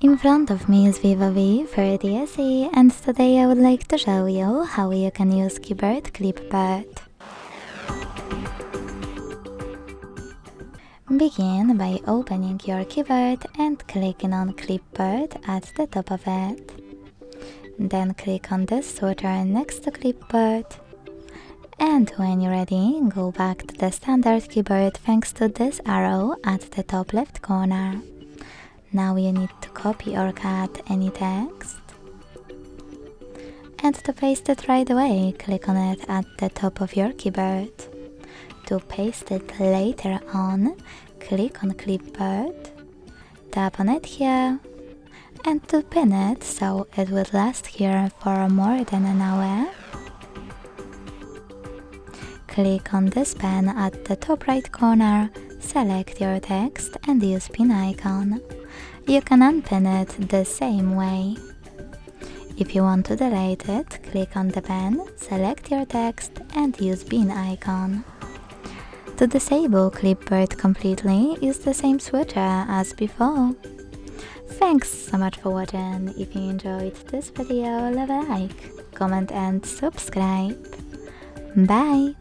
In front of me is VIVO V40 SE, and today I would like to show you how you can use keyboard Clipboard. Begin by opening your keyboard and clicking on Clipboard at the top of it. Then click on the switcher next to Clipboard. And when you're ready, go back to the standard keyboard thanks to this arrow at the top left corner. Now you need to copy or cut any text. And to paste it right away, click on it at the top of your keyboard. To paste it later on, click on Clipboard, tap on it here, and to pin it so it will last here for more than an hour. Click on this pen at the top right corner, select your text and use pin icon. You can unpin it the same way. If you want to delete it, click on the pen, select your text and use bin icon. To disable Clipboard completely, use the same switcher as before. Thanks so much for watching. If you enjoyed this video, leave a like, comment and subscribe. Bye!